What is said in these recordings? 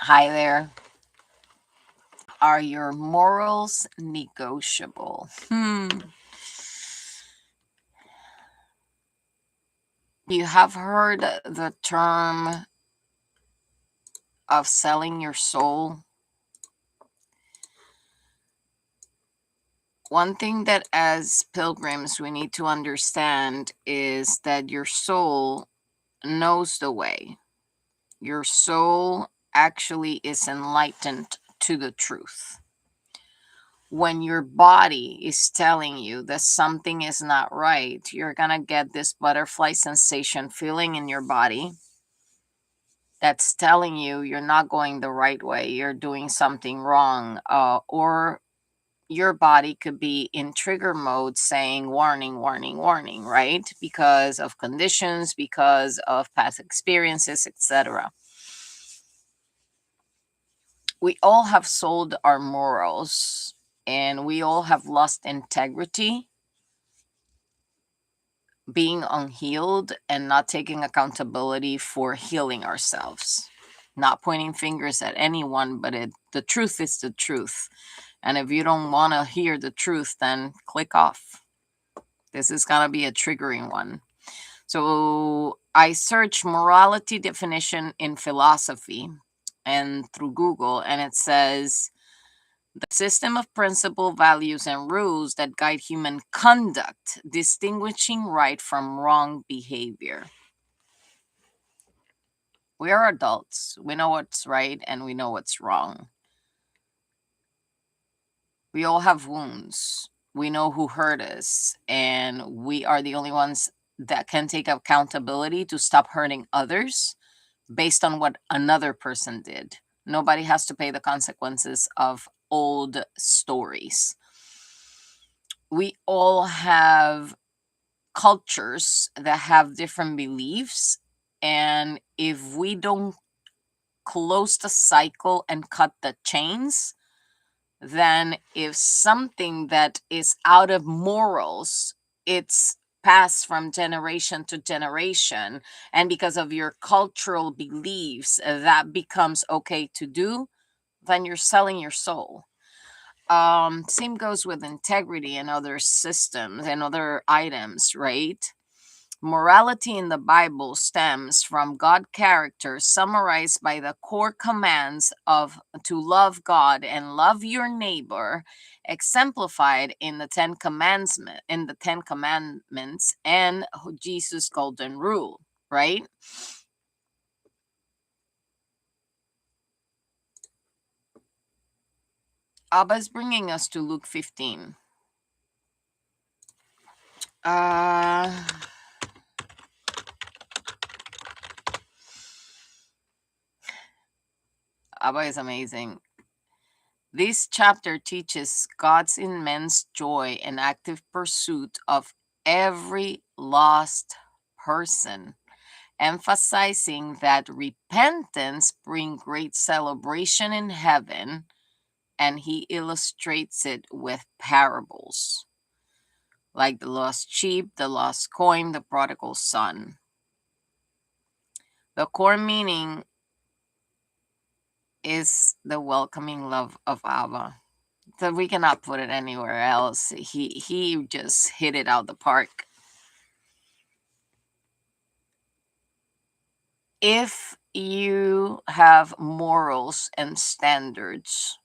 Hi there. Are your morals negotiable? You have heard the term of selling your soul. One thing that as pilgrims we need to understand is that your soul knows the way. Your soul actually is enlightened to the truth. When your body is telling you that something is not right, you're going to get this butterfly sensation feeling in your body that's telling you you're not going the right way, you're doing something wrong, or your body could be in trigger mode saying warning, warning, warning, right? Because of conditions, because of past experiences, etc. We all have sold our morals and we all have lost integrity, being unhealed and not taking accountability for healing ourselves. Not pointing fingers at anyone, but the truth is the truth. And if you don't want to hear the truth, then click off. This is going to be a triggering one. So I search morality definition in philosophy and through Google, and it says the system of principle, values, and rules that guide human conduct, distinguishing right from wrong behavior. We are adults. We know what's right and we know what's wrong. We all have wounds. We know who hurt us, and we are the only ones that can take accountability to stop hurting others based on what another person did. Nobody has to pay the consequences of old stories. We all have cultures that have different beliefs, and if we don't close the cycle and cut the chains, then if something that is out of morals, it's passed from generation to generation, and because of your cultural beliefs that becomes okay to do, then you're selling your soul. Same goes with integrity and other systems and other items, right? Morality in the Bible stems from God character summarized by the core commands of to love God and love your neighbor, exemplified in the Ten Commandments and Jesus' golden rule, right? Abba is bringing us to Luke 15. Abba is amazing. This chapter teaches God's immense joy and active pursuit of every lost person, emphasizing that repentance brings great celebration in heaven, and he illustrates it with parables like the lost sheep, the lost coin, the prodigal son. The core meaning is the welcoming love of Abba. So we cannot put it anywhere else. He just hit it out the park. If you have morals and standards,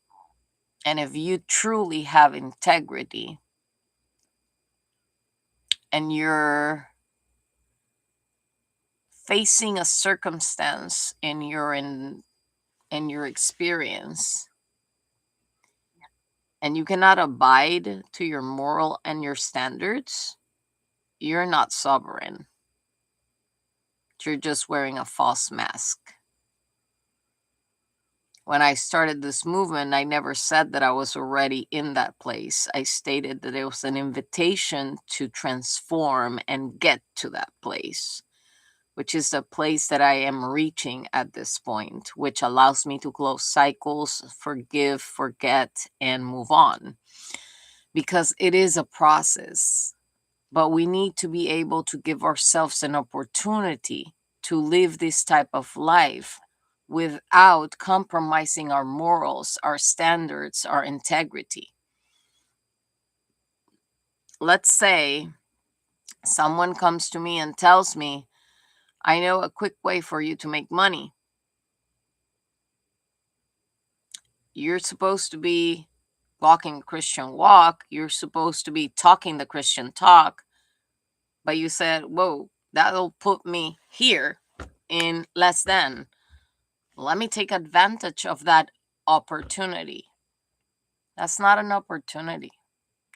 and if you truly have integrity, and you're facing a circumstance in your experience, and you cannot abide to your moral and your standards, you're not sovereign. You're just wearing a false mask. When I started this movement, I never said that I was already in that place. I stated that it was an invitation to transform and get to that place, which is the place that I am reaching at this point, which allows me to close cycles, forgive, forget, and move on. Because it is a process, but we need to be able to give ourselves an opportunity to live this type of life without compromising our morals, our standards, our integrity. Let's say someone comes to me and tells me, I know a quick way for you to make money. You're supposed to be walking a Christian walk. You're supposed to be talking the Christian talk. But you said, whoa, that'll put me here in less than. Let me take advantage of that opportunity. That's not an opportunity.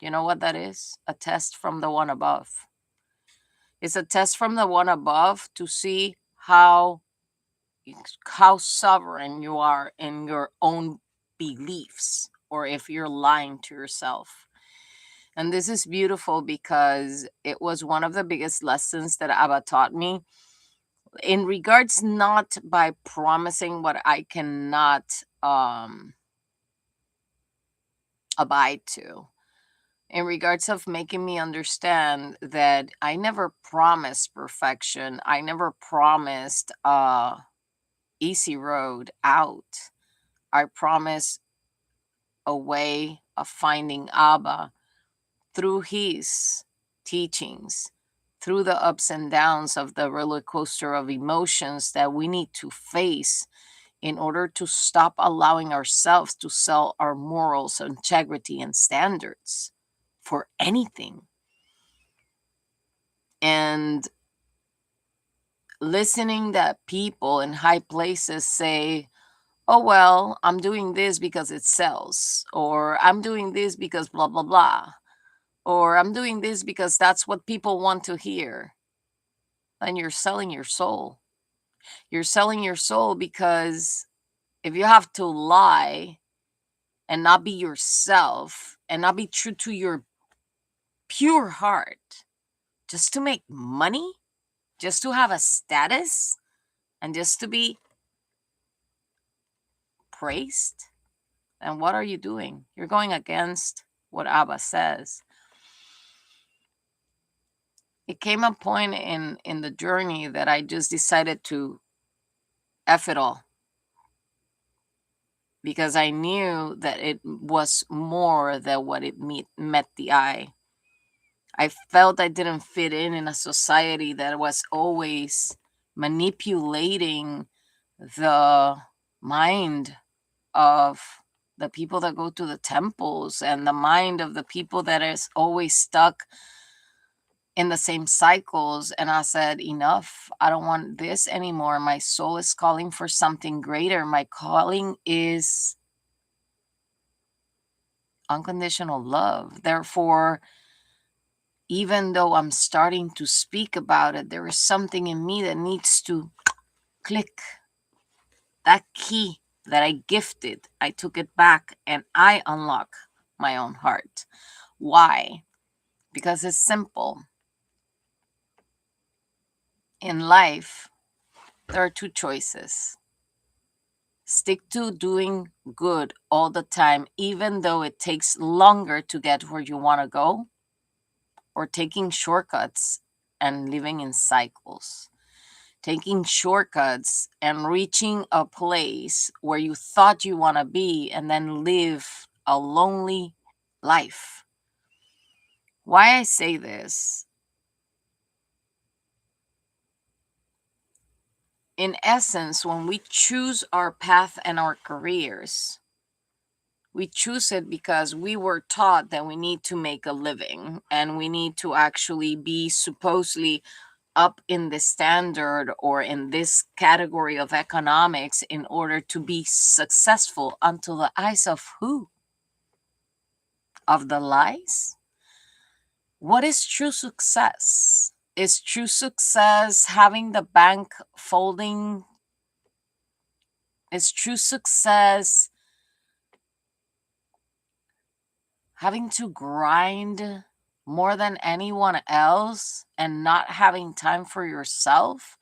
You know what that is? A test from the one above. It's a test from the one above to see how sovereign you are in your own beliefs, or if you're lying to yourself. And this is beautiful because it was one of the biggest lessons that Abba taught me, in regards not by promising what I cannot abide to, in regards of making me understand that I never promised perfection. I never promised easy road out. I promised a way of finding Abba through his teachings, through the ups and downs of the roller coaster of emotions that we need to face in order to stop allowing ourselves to sell our morals, integrity, and standards for anything. And listening that people in high places say, oh, well, I'm doing this because it sells, or I'm doing this because blah, blah, blah, or I'm doing this because that's what people want to hear, then you're selling your soul. You're selling your soul, because if you have to lie and not be yourself and not be true to your pure heart just to make money, just to have a status, and just to be praised, then what are you doing? You're going against what Abba says. It came a point in the journey that I just decided to F it all, because I knew that it was more than what it met the eye. I felt I didn't fit in a society that was always manipulating the mind of the people that go to the temples, and the mind of the people that is always stuck in the same cycles. And I said, enough. I don't want this anymore. My soul is calling for something greater. My calling is unconditional love. Therefore, even though I'm starting to speak about it, there is something in me that needs to click. That key that I gifted, I took it back and I unlock my own heart. Why? Because it's simple. In life, there are two choices. Stick to doing good all the time, even though it takes longer to get where you want to go, or taking shortcuts and living in cycles. Taking shortcuts and reaching a place where you thought you want to be, and then live a lonely life. Why I say this? In essence, when we choose our path and our careers, we choose it because we were taught that we need to make a living, and we need to actually be supposedly up in the standard or in this category of economics in order to be successful, unto the eyes of who? Of the lies? What is true success? Is true success having the bank folding? Is true success having to grind more than anyone else and not having time for yourself?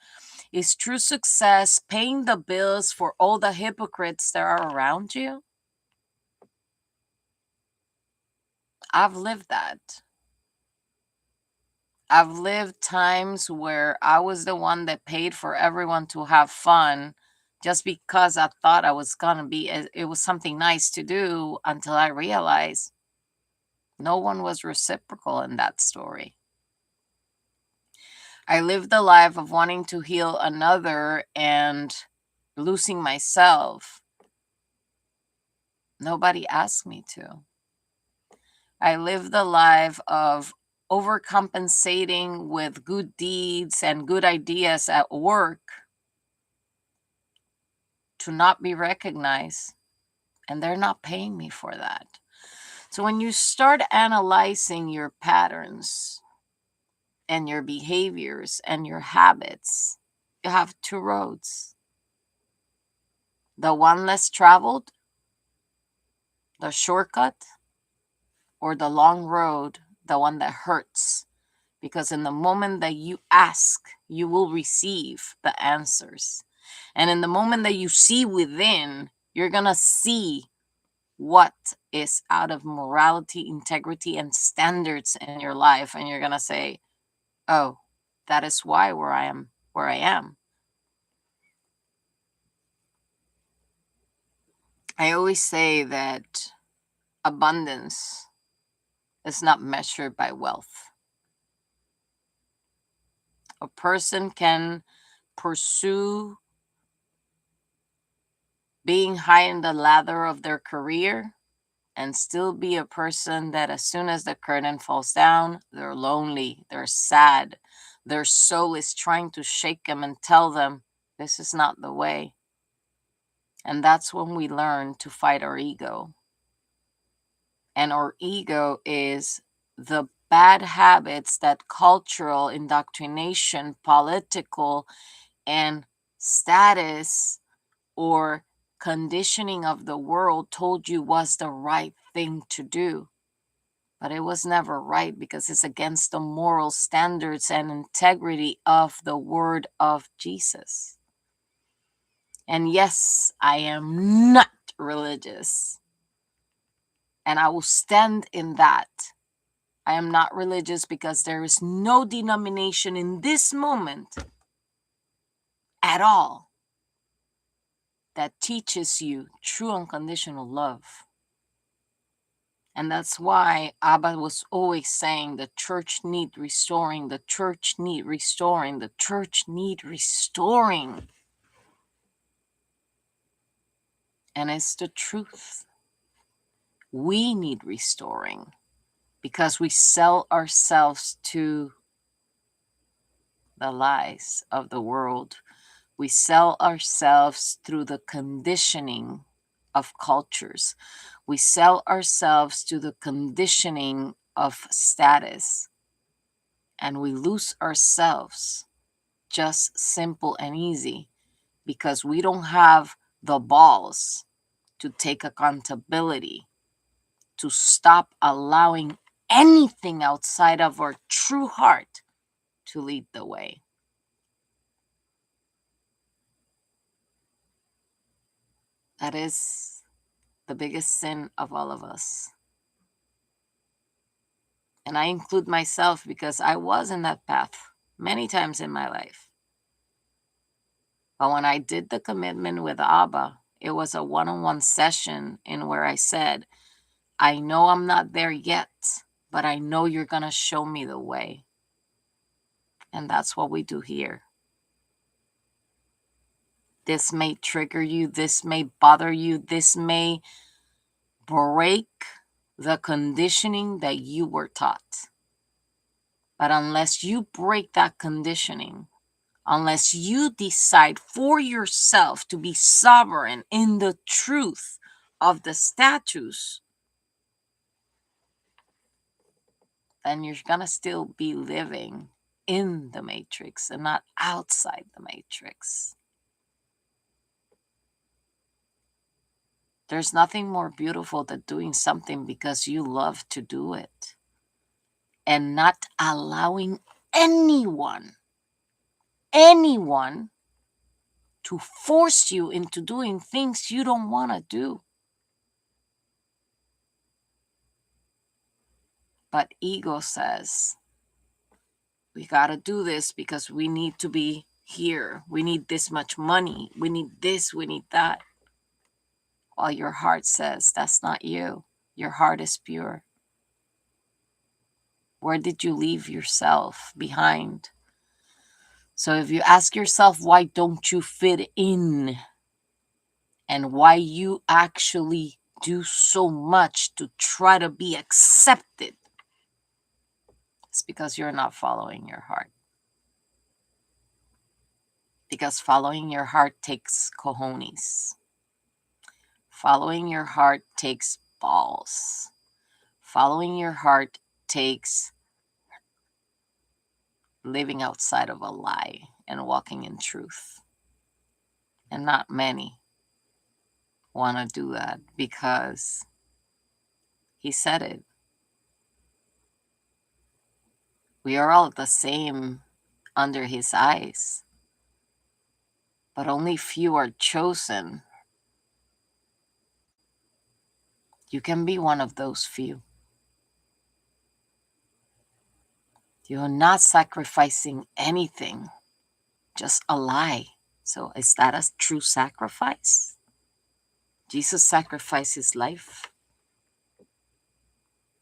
Is true success paying the bills for all the hypocrites that are around you? I've lived that. I've lived times where I was the one that paid for everyone to have fun, just because I thought I was going to be, it was something nice to do, until I realized no one was reciprocal in that story. I lived the life of wanting to heal another and losing myself. Nobody asked me to. I lived the life of overcompensating with good deeds and good ideas at work to not be recognized, and they're not paying me for that. So when you start analyzing your patterns and your behaviors and your habits, you have two roads. The one less traveled, the shortcut, or the long road, the one that hurts. Because in the moment that you ask, you will receive the answers. And in the moment that you see within, you're going to see what is out of morality, integrity, and standards in your life. And you're going to say, oh, that is why I am where I am. I always say that abundance is not measured by wealth. A person can pursue being high in the ladder of their career and still be a person that as soon as the curtain falls down, they're lonely, they're sad, their soul is trying to shake them and tell them, this is not the way. And that's when we learn to fight our ego. And our ego is the bad habits that cultural indoctrination, political, and status or conditioning of the world told you was the right thing to do. But it was never right, because it's against the moral standards and integrity of the word of Jesus. And yes, I am not religious. And I will stand in that. I am not religious because there is no denomination in this moment at all that teaches you true unconditional love. And that's why Abba was always saying the church need restoring, the church need restoring, the church need restoring. And it's the truth. We need restoring because we sell ourselves to the lies of the world. We sell ourselves through the conditioning of cultures. We sell ourselves to the conditioning of status. And we lose ourselves, just simple and easy, because we don't have the balls to take accountability, to stop allowing anything outside of our true heart to lead the way. That is the biggest sin of all of us. And I include myself because I was in that path many times in my life. But when I did the commitment with Abba, it was a one-on-one session in where I said, I know I'm not there yet, but I know you're going to show me the way. And that's what we do here. This may trigger you. This may bother you. This may break the conditioning that you were taught. But unless you break that conditioning, unless you decide for yourself to be sovereign in the truth of the statutes, then you're going to still be living in the matrix and not outside the matrix. There's nothing more beautiful than doing something because you love to do it and not allowing anyone to force you into doing things you don't want to do. But ego says, we got to do this because we need to be here. We need this much money. We need this. We need that. While your heart says, that's not you. Your heart is pure. Where did you leave yourself behind? So if you ask yourself, why don't you fit in? And why you actually do so much to try to be accepted, it's because you're not following your heart. Because following your heart takes cojones. Following your heart takes balls. Following your heart takes living outside of a lie and walking in truth. And not many want to do that because he said it. We are all the same under his eyes, but only few are chosen. You can be one of those few. You're not sacrificing anything, just a lie. So is that a true sacrifice? Jesus sacrificed his life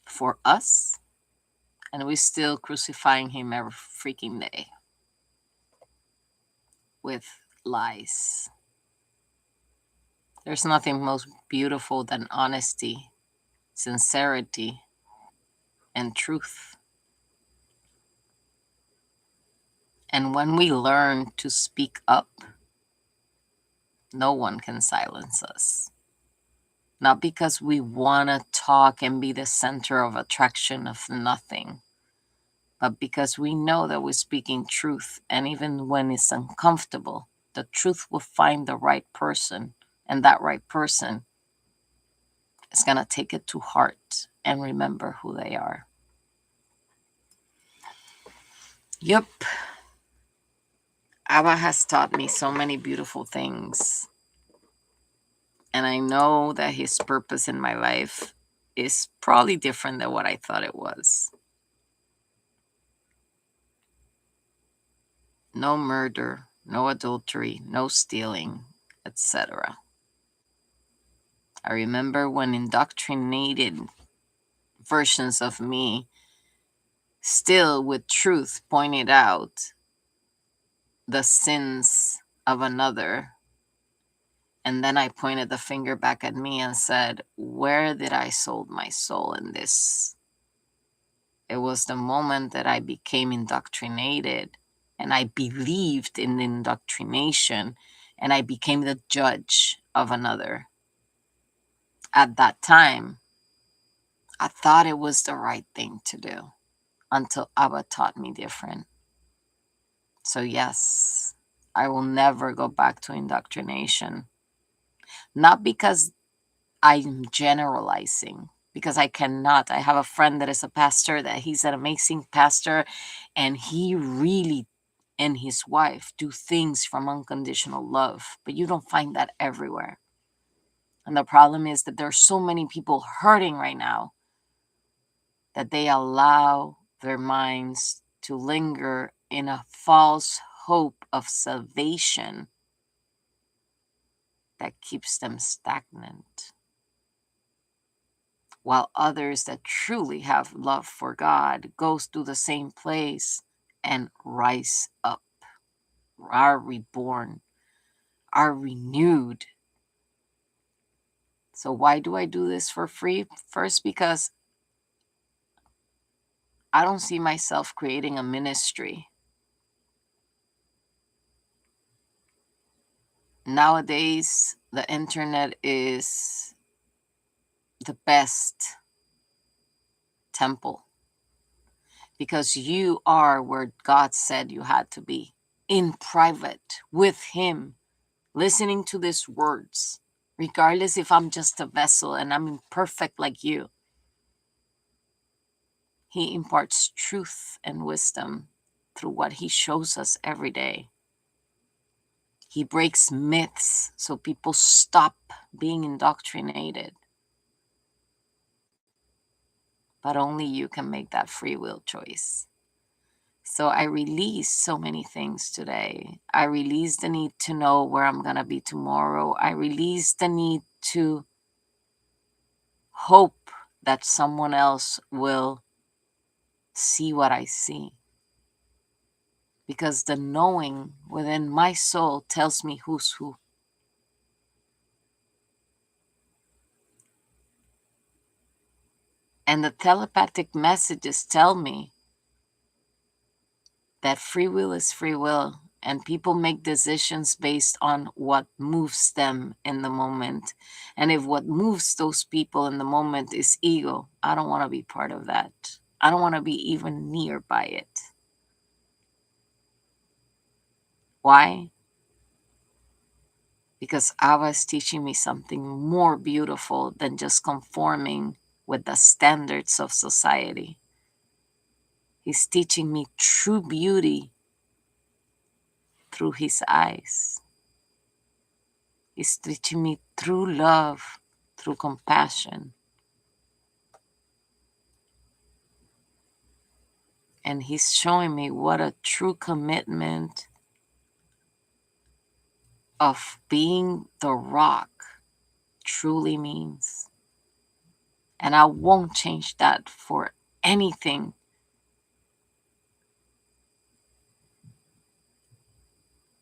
for us, and we're still crucifying him every freaking day with lies. There's nothing most beautiful than honesty, sincerity, and truth. And when we learn to speak up, no one can silence us. Not because we want to talk and be the center of attraction of nothing, but because we know that we're speaking truth. And even when it's uncomfortable, the truth will find the right person. And that right person is going to take it to heart and remember who they are. Yep. Abba has taught me so many beautiful things. And I know that his purpose in my life is probably different than what I thought it was. No murder, no adultery, no stealing, etc. I remember when indoctrinated versions of me, still with truth, pointed out the sins of another. And then I pointed the finger back at me and said, where did I sold my soul in this? It was the moment that I became indoctrinated and I believed in the indoctrination and I became the judge of another. At that time, I thought it was the right thing to do until Abba taught me different. So yes, I will never go back to indoctrination. Not because I'm generalizing, because I cannot. I have a friend that is a pastor, that he's an amazing pastor, and he really and his wife do things from unconditional love, but you don't find that everywhere. And the problem is that there are so many people hurting right now that they allow their minds to linger in a false hope of salvation that keeps them stagnant. While others that truly have love for God goes through the same place and rise up, are reborn, are renewed. So why do I do this for free? First, because I don't see myself creating a ministry. Nowadays, the internet is the best temple because you are where God said you had to be, in private with him, listening to these words, regardless if I'm just a vessel and I'm imperfect like you. He imparts truth and wisdom through what he shows us every day. He breaks myths so people stop being indoctrinated. But only you can make that free will choice. So I released so many things today. I released the need to know where I'm going to be tomorrow. I released the need to hope that someone else will see what I see. Because the knowing within my soul tells me who's who. And the telepathic messages tell me that free will is free will, and people make decisions based on what moves them in the moment. And if what moves those people in the moment is ego, I don't want to be part of that. I don't want to be even nearby it. Why? Because Abba is teaching me something more beautiful than just conforming with the standards of society. He's teaching me true beauty through his eyes. He's teaching me true love through compassion. And he's showing me what a true commitment of being the rock truly means. And I won't change that for anything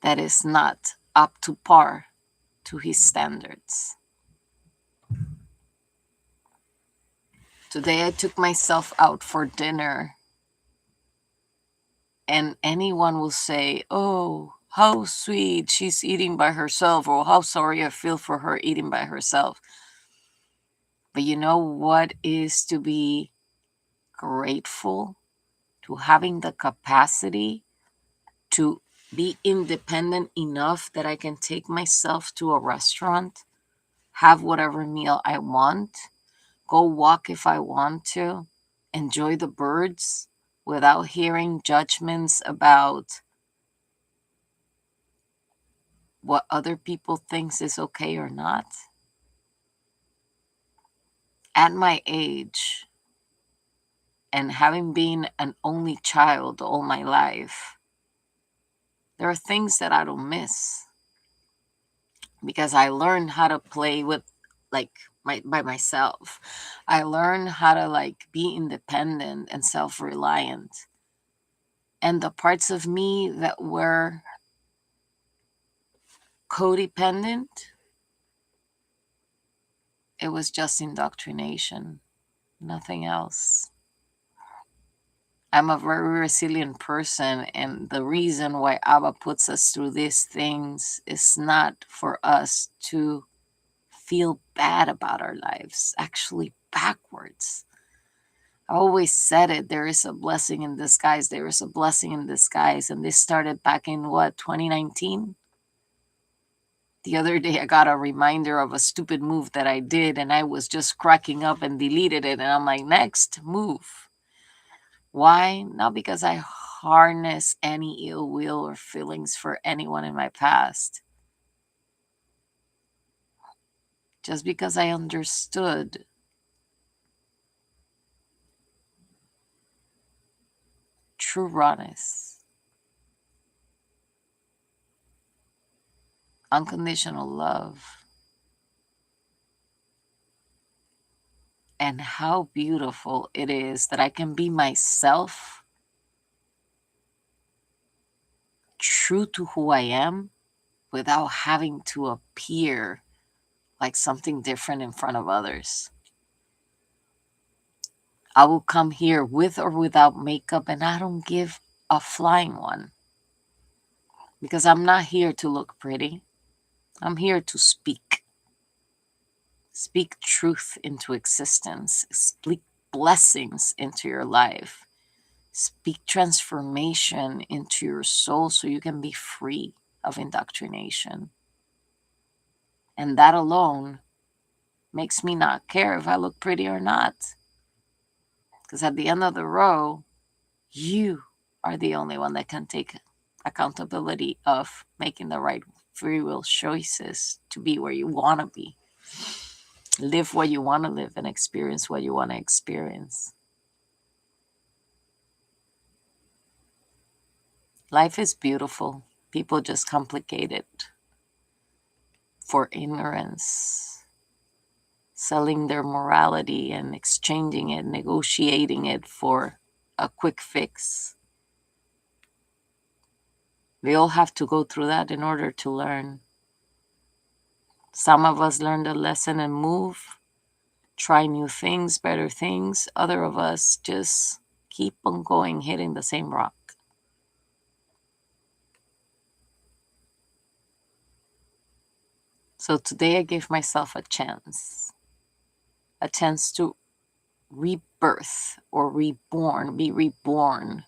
that is not up to par to his standards. Today I took myself out for dinner, and anyone will say, oh, how sweet, she's eating by herself, or how sorry I feel for her eating by herself. But you know what is to be grateful? To having the capacity to be independent enough that I can take myself to a restaurant, have whatever meal I want, go walk if I want to, enjoy the birds without hearing judgments about what other people thinks is okay or not. At my age, and having been an only child all my life, there are things that I don't miss because I learned how to play with by myself. I learned how to be independent and self-reliant. And the parts of me that were codependent, it was just indoctrination, nothing else. I'm a very resilient person, and the reason why Abba puts us through these things is not for us to feel bad about our lives, actually backwards. I always said it, there is a blessing in disguise, there is a blessing in disguise. And this started back in 2019? The other day I got a reminder of a stupid move that I did, and I was just cracking up and deleted it. And I'm like, next move. Why? Not because I harness any ill will or feelings for anyone in my past. Just because I understood true rawness, unconditional love, and how beautiful it is that I can be myself, true to who I am, without having to appear like something different in front of others. I will come here with or without makeup, and I don't give a flying one. Because I'm not here to look pretty. I'm here to speak. Speak truth into existence. Speak blessings into your life. Speak transformation into your soul so you can be free of indoctrination. And that alone makes me not care if I look pretty or not. Because at the end of the row, you are the only one that can take accountability of making the right free will choices to be where you want to be. Live what you want to live and experience what you want to experience. Life is beautiful. People just complicate it for ignorance, selling their morality and exchanging it, negotiating it for a quick fix. We all have to go through that in order to learn. Some of us learn the lesson and move, try new things, better things. Other of us just keep on going, hitting the same rock. So today I gave myself a chance to rebirth or be reborn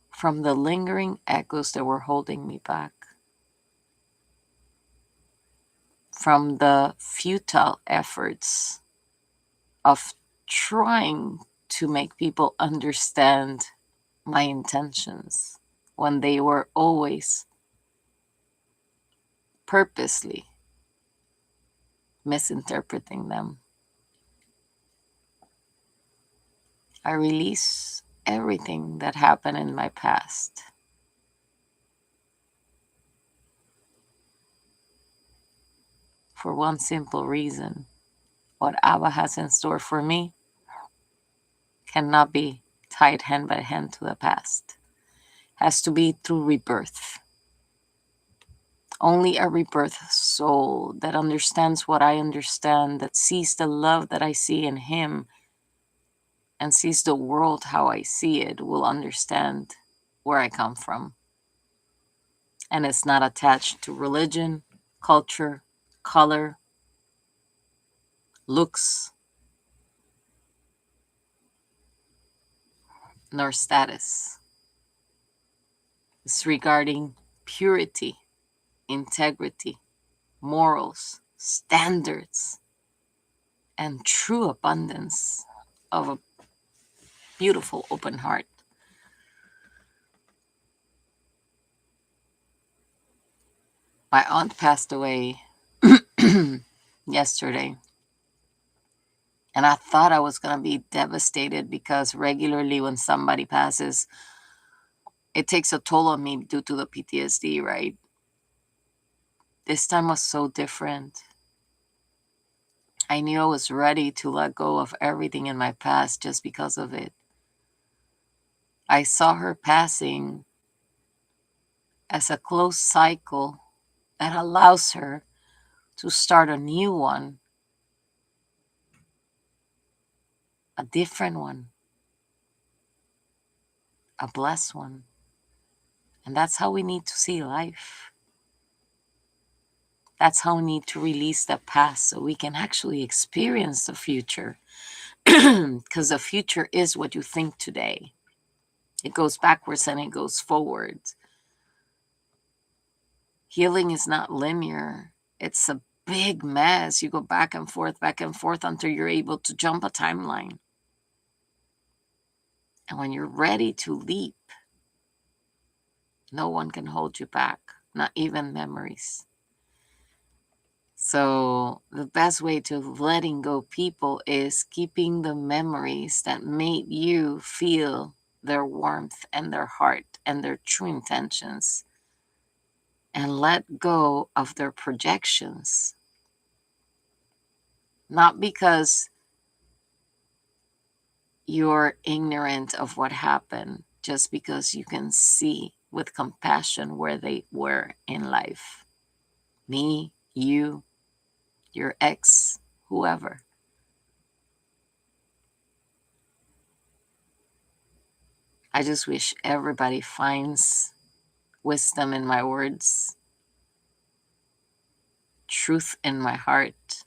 from the lingering echoes that were holding me back, from the futile efforts of trying to make people understand my intentions when they were always purposely misinterpreting them. I release everything that happened in my past. For one simple reason: what Abba has in store for me cannot be tied hand by hand to the past. Has to be through rebirth. Only a rebirth soul that understands what I understand, that sees the love that I see in him, and sees the world how I see it, will understand where I come from. And it's not attached to religion, culture, color, looks, nor status. It's regarding purity, integrity, morals, standards, and true abundance of a beautiful open heart. My aunt passed away yesterday, and I thought I was going to be devastated because regularly when somebody passes, it takes a toll on me due to the PTSD, right? This time was so different. I knew I was ready to let go of everything in my past just because of it. I saw her passing as a closed cycle that allows her to start a new one, a different one, a blessed one. And that's how we need to see life. That's how we need to release the past so we can actually experience the future. Because the future is what you think today. It goes backwards and it goes forward. Healing is not linear. It's a big mess. You go back and forth until you're able to jump a timeline. And when you're ready to leap, no one can hold you back, not even memories. So the best way to letting go people is keeping the memories that made you feel their warmth and their heart and their true intentions, and let go of their projections. Not because you're ignorant of what happened, just because you can see with compassion where they were in life. Me, you, your ex, whoever. I just wish everybody finds wisdom in my words, truth in my heart,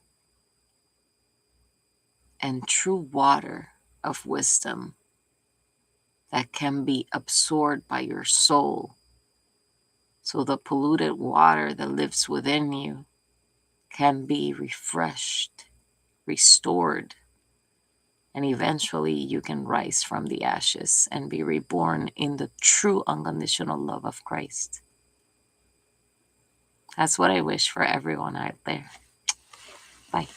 and true water of wisdom that can be absorbed by your soul. So the polluted water that lives within you can be refreshed, restored, and eventually you can rise from the ashes and be reborn in the true unconditional love of Christ. That's what I wish for everyone out there. Bye.